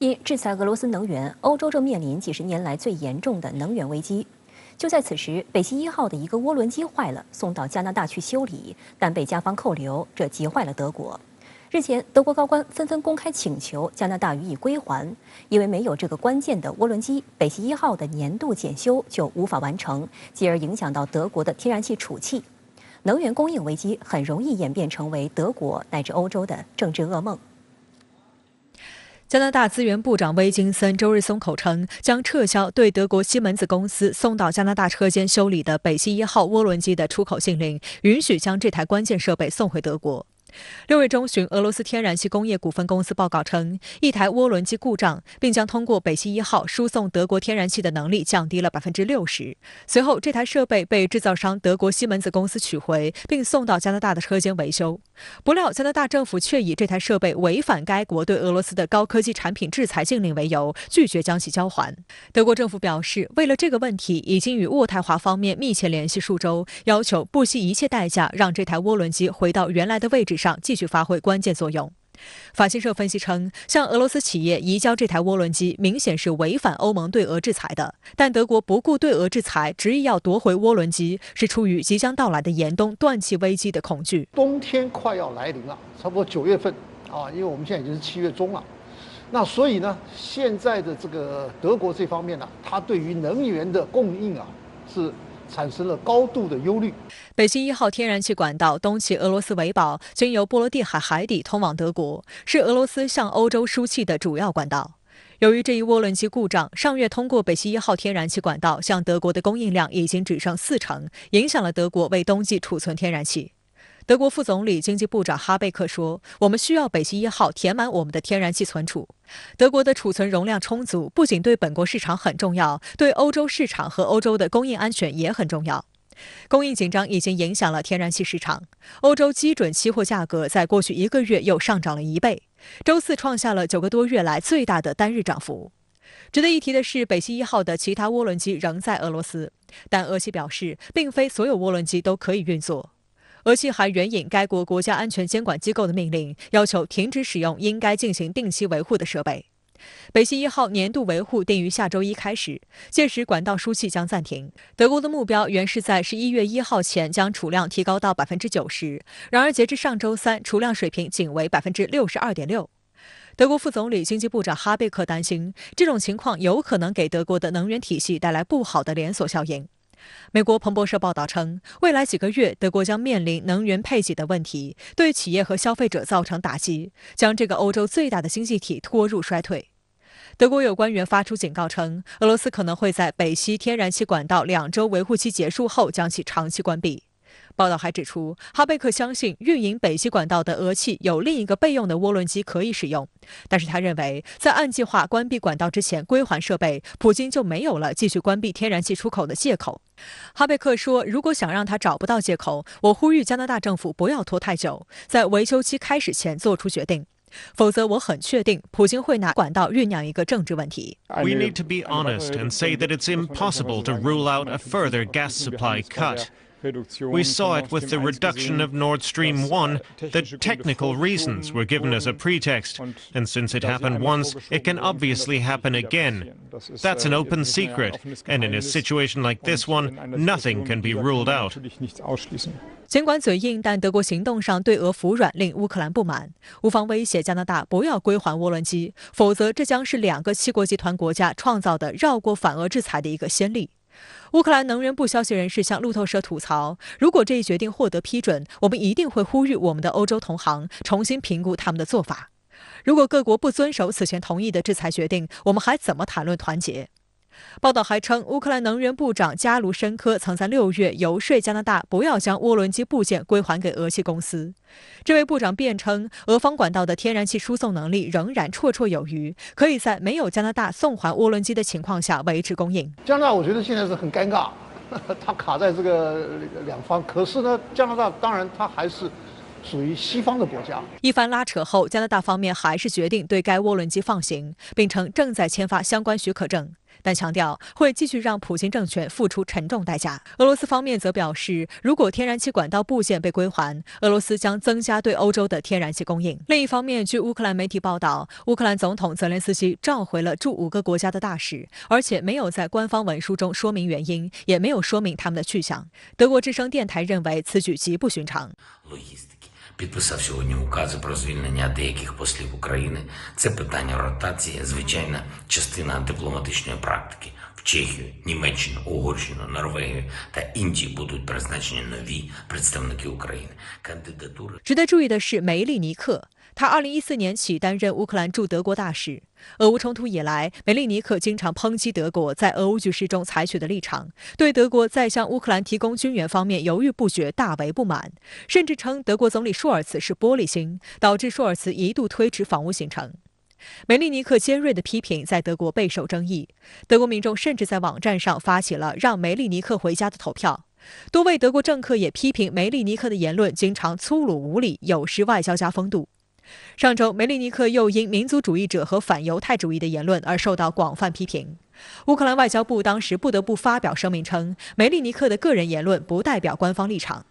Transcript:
因制裁俄罗斯能源，欧洲正面临几十年来最严重的能源危机。就在此时，北溪1号的一个涡轮机坏了，送到加拿大去修理，但被加方扣留，这急坏了德国。日前，德国高官纷纷公开请求加拿大予以归还，因为没有这个关键的涡轮机，北溪1号的年度检修就无法完成，继而影响到德国的天然气储气。能源供应危机很容易演变成为德国乃至欧洲的政治噩梦。加拿大资源部长威金森周日松口称，将撤销对德国西门子公司送到加拿大车间修理的北溪1号涡轮机的出口禁令，允许将这台关键设备送回德国。6月中旬，俄罗斯天然气工业股份公司报告称，一台涡轮机故障，并将通过北溪1号输送德国天然气的能力降低了60%。随后，这台设备被制造商德国西门子公司取回，并送到加拿大的车间维修。不料，加拿大政府却以这台设备违反该国对俄罗斯的高科技产品制裁禁令为由，拒绝将其交还。德国政府表示，为了这个问题，已经与渥太华方面密切联系数周，要求不惜一切代价让这台涡轮机回到原来的位置上继续发挥关键作用。法新社分析称，向俄罗斯企业移交这台涡轮机明显是违反欧盟对俄制裁的，但德国不顾对俄制裁，执意要夺回涡轮机，是出于即将到来的严冬断气危机的恐惧。冬天快要来临了，差不多9月份啊，因为我们现在已经是7月中了。那所以呢，现在的这个德国这方面呢，它对于能源的供应啊是产生了高度的忧虑。北溪1号天然气管道东起俄罗斯维堡，经由波罗的海海底通往德国，是俄罗斯向欧洲输气的主要管道。由于这一涡轮机故障，上月通过北溪1号天然气管道向德国的供应量已经只剩40%，影响了德国为冬季储存天然气。德国副总理、经济部长哈贝克说：“我们需要北溪1号填满我们的天然气存储。德国的储存容量充足，不仅对本国市场很重要，对欧洲市场和欧洲的供应安全也很重要。”供应紧张已经影响了天然气市场，欧洲基准期货价格在过去1个月又上涨了1倍，周四创下了9个多月来最大的单日涨幅。值得一提的是，北溪1号的其他涡轮机仍在俄罗斯，但俄系表示，并非所有涡轮机都可以运作。俄系还援引该国国家安全监管机构的命令，要求停止使用应该进行定期维护的设备。北溪1号年度维护定于下周1开始，届时管道输气将暂停。德国的目标原是在11月1号前将储量提高到90%，然而截至上周3，储量水平仅为62.6%。德国副总理、经济部长哈贝克担心，这种情况有可能给德国的能源体系带来不好的连锁效应。美国彭博社报道称，未来几个月德国将面临能源配给的问题，对企业和消费者造成打击，将这个欧洲最大的经济体拖入衰退。德国有官员发出警告称，俄罗斯可能会在北溪天然气管道2周维护期结束后将其长期关闭。报道还指出，哈贝克相信运营北溪管道的俄气有另一个备用的涡轮机可以使用，但是他认为，在按计划关闭管道之前归还设备，普京就没有了继续关闭天然气出口的借口。哈贝克说，如果想让他找不到借口，我呼吁加拿大政府不要拖太久，在维修期开始前做出决定。否则，我很确定，普京会拿管道酝酿一个政治问题。We need to be honest and say that it's impossible to rule out a further gas supply cut. We saw it with the reduction of Nord Stream 1, that technical reasons were given as a pretext, and since it happened once, it can obviously happen again. That's an open secret, and in a situation like this one, nothing can be ruled out. 尽管嘴硬，但德国行动上对俄服软，令乌克兰不满。乌方威胁加拿大不要归还涡轮机，否则这将是2个7国集团国家创造的绕过反俄制裁的一个先例。乌克兰能源部消息人士向路透社吐槽，如果这一决定获得批准，我们一定会呼吁我们的欧洲同行重新评估他们的做法。如果各国不遵守此前同意的制裁决定，我们还怎么谈论团结？报道还称，乌克兰能源部长加卢申科曾在6月游说加拿大不要将涡轮机部件归还给俄气公司。这位部长辩称，俄方管道的天然气输送能力仍然绰绰有余，可以在没有加拿大送还涡轮机的情况下维持供应。加拿大我觉得现在是很尴尬，它卡在这个两方。可是呢，加拿大当然它还是属于西方的国家。一番拉扯后，加拿大方面还是决定对该涡轮机放行，并称正在签发相关许可证。但强调会继续让普京政权付出沉重代价。俄罗斯方面则表示，如果天然气管道部件被归还，俄罗斯将增加对欧洲的天然气供应。另一方面，据乌克兰媒体报道，乌克兰总统泽连斯基召回了驻5个国家的大使，而且没有在官方文书中说明原因，也没有说明他们的去向。德国之声电台认为此举极不寻常。Підписав сьогодні укази про звільнення деяких послів України. Це питання ротації, звичайна частина дипломатичної практики. В Чехію, Німеччину, Угорщину, Норвегію та Індію будуть призначені нові представники України. Кандидатури. 值得注意的是梅利尼克，他2014年起担任乌克兰驻德国大使。俄乌冲突以来，梅利尼克经常抨击德国在俄乌局势中采取的立场，对德国在向乌克兰提供军援方面犹豫不决大为不满，甚至称德国总理舒尔茨是玻璃心，导致舒尔茨一度推迟访乌行程。梅利尼克尖锐的批评在德国备受争议，德国民众甚至在网站上发起了让梅利尼克回家的投票。多位德国政客也批评梅利尼克的言论经常粗鲁无礼，有失外交家风度。上周，梅利尼克又因民族主义者和反犹太主义的言论而受到广泛批评。乌克兰外交部当时不得不发表声明称，梅利尼克的个人言论不代表官方立场。